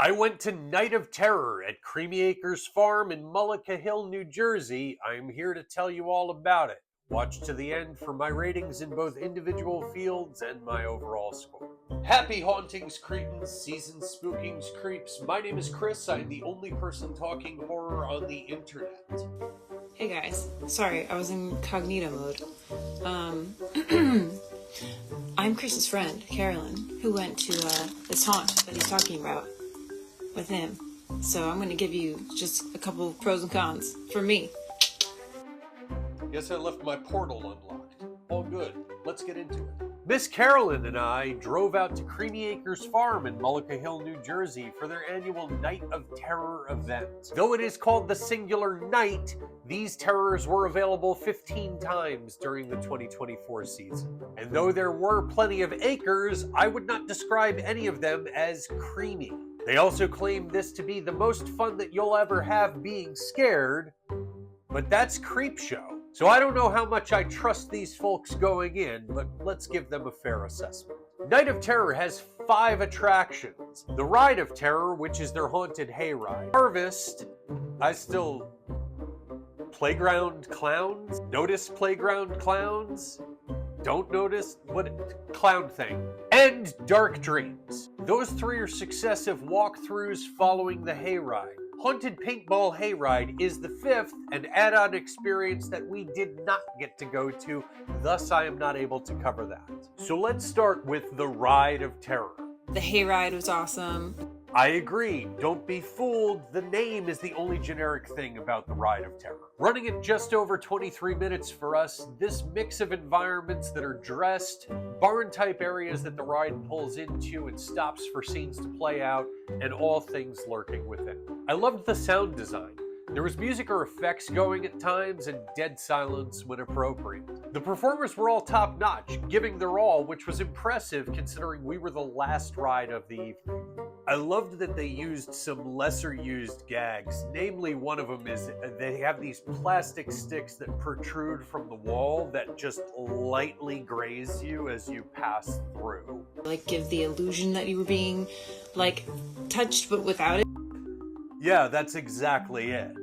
I went to Night of Terror at Creamy Acres Farm in Mullica Hill, New Jersey. I'm here to tell you all about it. Watch to the end for my ratings in both individual fields and my overall score. Happy hauntings, cretins, season spookings, creeps. My name is Chris. I'm the only person talking horror on the internet. Hey guys, sorry, I was in cognito mode. I'm Chris's friend, Carolyn, who went to this haunt that he's talking about with him. So I'm going to give you just a couple of pros and cons for me. Guess I left my portal unlocked. All good. Let's get into it. Miss Carolyn and I drove out to Creamy Acres Farm in Mullica Hill, New Jersey for their annual Night of Terror event. Though it is called the singular night, these terrors were available 15 times during the 2024 season. And though there were plenty of acres, I would not describe any of them as creamy. They also claim this to be the most fun that you'll ever have being scared, but that's Creepshow. So I don't know how much I trust these folks going in, but let's give them a fair assessment. Night of Terror has 5 attractions. The Ride of Terror, which is their haunted hayride. Harvest, Playground Clowns? Notice Playground Clowns? Don't notice? What? Clown thing. And Dark Dreams. Those 3 are successive walkthroughs following the hayride. Haunted Paintball Hayride is the 5th and add-on experience that we did not get to go to, thus I am not able to cover that. So let's start with the Ride of Terror. The hayride was awesome. I agree. Don't be fooled. The name is the only generic thing about the Ride of Terror. Running at just over 23 minutes for us, this mix of environments that are dressed, barn-type areas that the ride pulls into and stops for scenes to play out, and all things lurking within. I loved the sound design. There was music or effects going at times and dead silence when appropriate. The performers were all top-notch, giving their all, which was impressive considering we were the last ride of the evening. I loved that they used some lesser-used gags. Namely, one of them is they have these plastic sticks that protrude from the wall that just lightly graze you as you pass through. Like, give the illusion that you were being, touched but without it. Yeah, that's exactly it.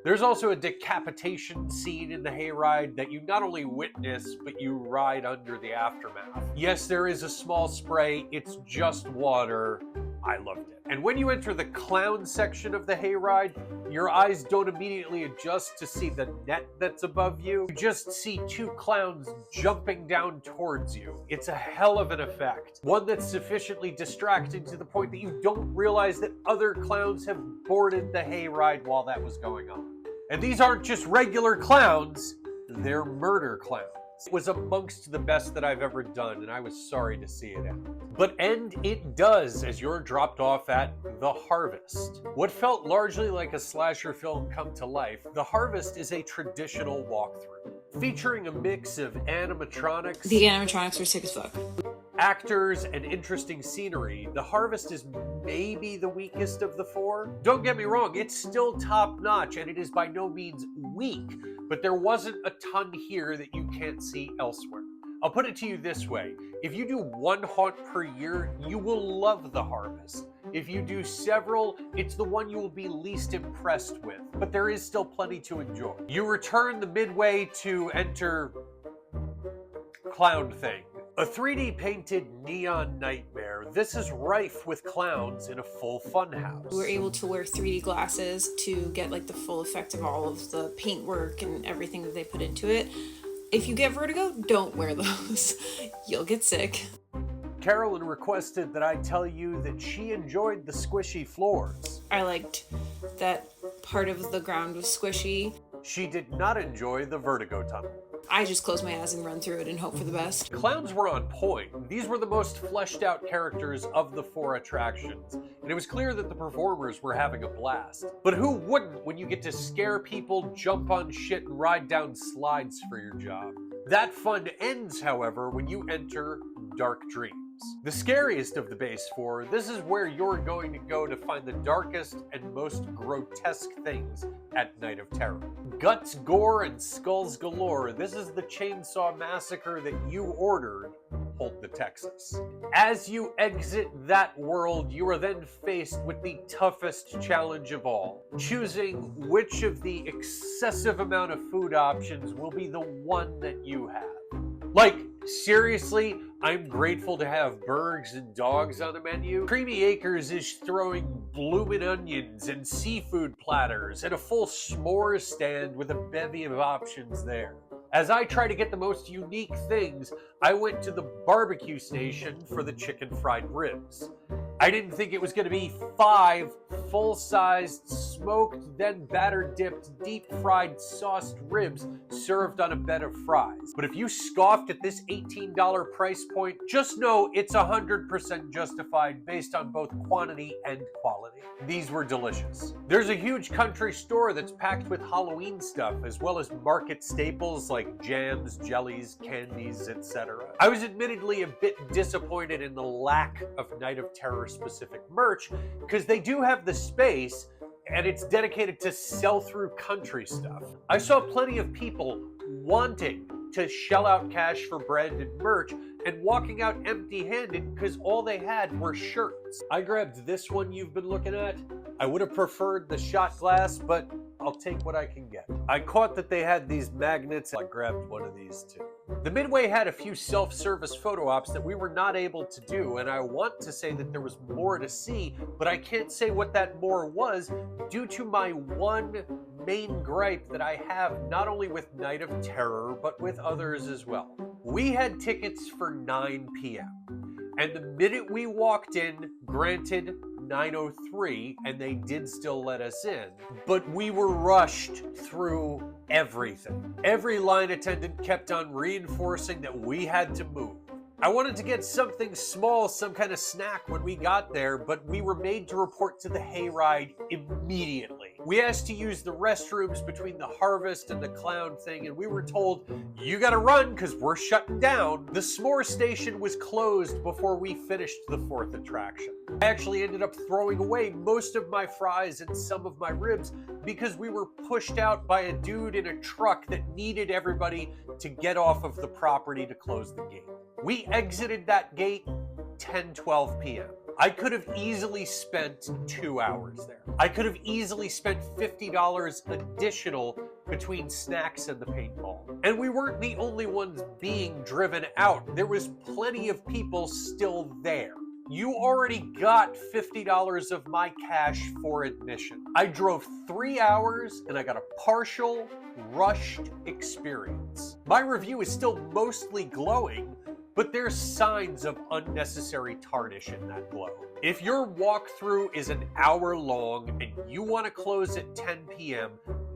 There's also a decapitation scene in the hayride that you not only witness, but you ride under the aftermath. Yes, there is a small spray, it's just water. I loved it. And when you enter the clown section of the hayride, your eyes don't immediately adjust to see the net that's above you. You just see 2 clowns jumping down towards you. It's a hell of an effect. One that's sufficiently distracting to the point that you don't realize that other clowns have boarded the hayride while that was going on. And these aren't just regular clowns, they're murder clowns. It was amongst the best that I've ever done, and I was sorry to see it end. But end it does as you're dropped off at The Harvest. What felt largely like a slasher film come to life, The Harvest is a traditional walkthrough, featuring a mix of animatronics. The animatronics were sick as fuck. Actors and interesting scenery. The Harvest is maybe the weakest of the 4. Don't get me wrong, it's still top-notch, and it is by no means weak, but there wasn't a ton here that you can't see elsewhere. I'll put it to you this way. If you do 1 haunt per year, you will love The Harvest. If you do several, it's the one you will be least impressed with, but there is still plenty to enjoy. You return the midway to enter Clown Thing. A 3D painted neon nightmare, this is rife with clowns in a full funhouse. We were able to wear 3D glasses to get the full effect of all of the paintwork and everything that they put into it. If you get vertigo, don't wear those. You'll get sick. Carolyn requested that I tell you that she enjoyed the squishy floors. I liked that part of the ground was squishy. She did not enjoy the vertigo tunnel. I just close my eyes and run through it and hope for the best. Clowns were on point. These were the most fleshed out characters of the 4 attractions, and it was clear that the performers were having a blast. But who wouldn't when you get to scare people, jump on shit, and ride down slides for your job? That fun ends, however, when you enter Dark Dreams. The scariest of the base 4, this is where you're going to go to find the darkest and most grotesque things at Night of Terror. Guts, gore, and skulls galore, this is the chainsaw massacre that you ordered hold the Texas. As you exit that world, you are then faced with the toughest challenge of all, choosing which of the excessive amount of food options will be the one that you have. Like, seriously, I'm grateful to have burgers and dogs on the menu. Creamy Acres is throwing bloomin' onions and seafood platters and a full s'mores stand with a bevy of options there. As I try to get the most unique things, I went to the barbecue station for the chicken fried ribs. I didn't think it was going to be 5 full-sized, smoked, then batter-dipped, deep-fried, sauced ribs served on a bed of fries. But if you scoffed at this $18 price point, just know it's 100% justified based on both quantity and quality. These were delicious. There's a huge country store that's packed with Halloween stuff, as well as market staples like jams, jellies, candies, etc. I was admittedly a bit disappointed in the lack of Night of Terror specific merch, because they do have the space and it's dedicated to sell through country stuff. I saw plenty of people wanting to shell out cash for branded merch and walking out empty-handed because all they had were shirts. I grabbed this one you've been looking at. I would have preferred the shot glass, but I'll take what I can get. I caught that they had these magnets. I grabbed one of these too. The Midway had a few self-service photo ops that we were not able to do, and I want to say that there was more to see, but I can't say what that more was due to my one main gripe that I have not only with Night of Terror, but with others as well. We had tickets for 9 p.m. and the minute we walked in, granted 9:03, and they did still let us in, but we were rushed through everything. Every line attendant kept on reinforcing that we had to move. I wanted to get something small, some kind of snack when we got there, but we were made to report to the hayride immediately. We asked to use the restrooms between the Harvest and the Clown thing, and we were told, you gotta run because we're shutting down. The s'more station was closed before we finished the 4th attraction. I actually ended up throwing away most of my fries and some of my ribs because we were pushed out by a dude in a truck that needed everybody to get off of the property to close the gate. We exited that gate 10:12 p.m. I could have easily spent 2 hours there. I could have easily spent $50 additional between snacks and the paintball. And we weren't the only ones being driven out. There was plenty of people still there. You already got $50 of my cash for admission. I drove 3 hours and I got a partial, rushed experience. My review is still mostly glowing, but there's signs of unnecessary tarnish in that glow. If your walkthrough is an hour long and you want to close at 10 p.m.,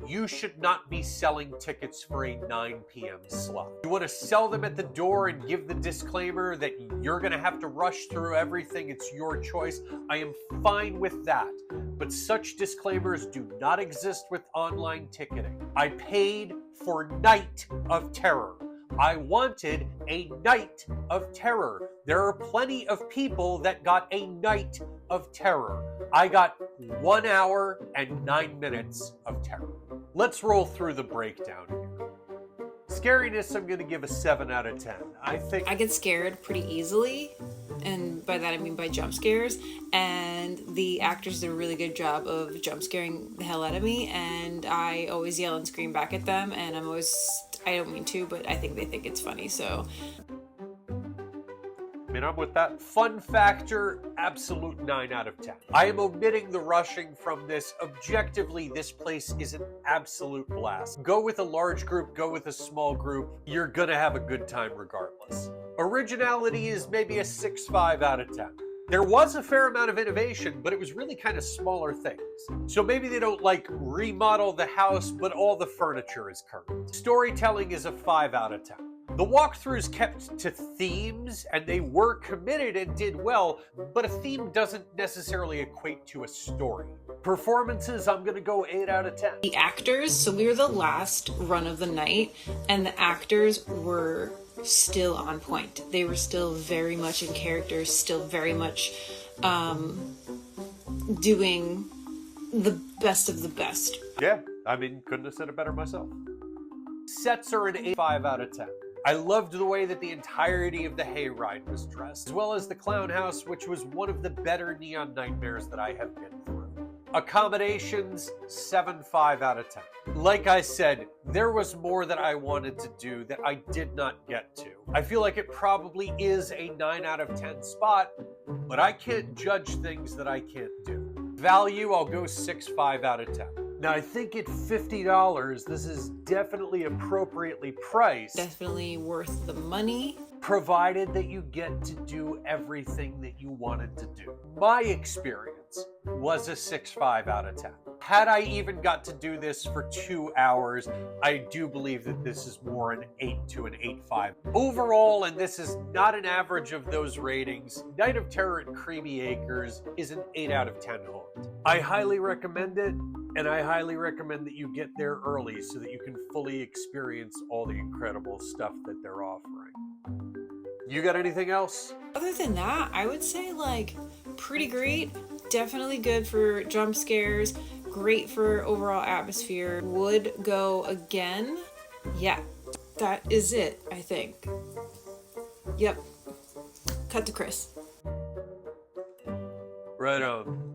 you should not be selling tickets for a 9 p.m. slot. You want to sell them at the door and give the disclaimer that you're going to have to rush through everything, it's your choice. I am fine with that, but such disclaimers do not exist with online ticketing. I paid for Night of Terror. I wanted a Night of Terror. There are plenty of people that got a Night of Terror. I got 1 hour and 9 minutes of terror. Let's roll through the breakdown here. Scariness, I'm going to give a 7 out of 10. I get scared pretty easily, and by that I mean by jump scares, and the actors did a really good job of jump scaring the hell out of me, and I always yell and scream back at them, and I don't mean to, but I think they think it's funny, so. I'm with that. Fun factor, absolute 9 out of 10. I am omitting the rushing from this. Objectively, this place is an absolute blast. Go with a large group, go with a small group. You're gonna have a good time regardless. Originality is maybe a 6.5 out of 10. There was a fair amount of innovation, but it was really kind of smaller things. So maybe they don't remodel the house, but all the furniture is current. Storytelling is a 5 out of 10. The walkthroughs kept to themes, and they were committed and did well, but a theme doesn't necessarily equate to a story. Performances, I'm gonna go 8 out of 10. The actors, so we were the last run of the night, and the actors were still on point. They were still very much in character, still very much doing the best of the best. Yeah, couldn't have said it better myself. Sets are an 5 out of 10. I loved the way that the entirety of the hayride was dressed, as well as the clown house, which was one of the better neon nightmares that I have been through. Accommodations, 7.5 out of 10. Like I said, there was more that I wanted to do that I did not get to. I feel like it probably is a 9 out of 10 spot, but I can't judge things that I can't do. Value, I'll go 6.5 out of 10. Now, I think at $50, this is definitely appropriately priced. Definitely worth the money. Provided that you get to do everything that you wanted to do. My experience was a 6.5 out of 10. Had I even got to do this for 2 hours, I do believe that this is more an 8 to an 8.5. Overall, and this is not an average of those ratings, Night of Terror at Creamy Acres is an 8 out of 10 haunt. I highly recommend it, and I highly recommend that you get there early so that you can fully experience all the incredible stuff that they're offering. You got anything else? Other than that, I would say like pretty great. Definitely good for jump scares. Great for overall atmosphere. Would go again. Yeah, that is it, I think. Yep. Cut to Chris. Right on.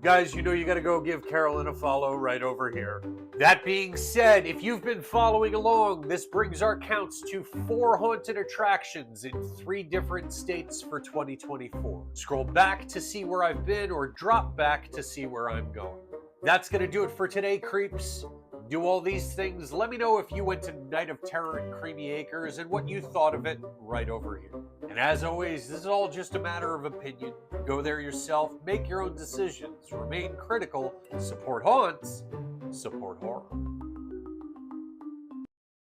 Guys, you know you gotta go give Carolyn a follow right over here. That being said, if you've been following along, this brings our counts to 4 haunted attractions in 3 different states for 2024. Scroll back to see where I've been or drop back to see where I'm going. That's gonna do it for today, creeps. Do all these things. Let me know if you went to Night of Terror at Creamy Acres and what you thought of it right over here. And as always, this is all just a matter of opinion. Go there yourself, make your own decisions, remain critical, support haunts, support horror.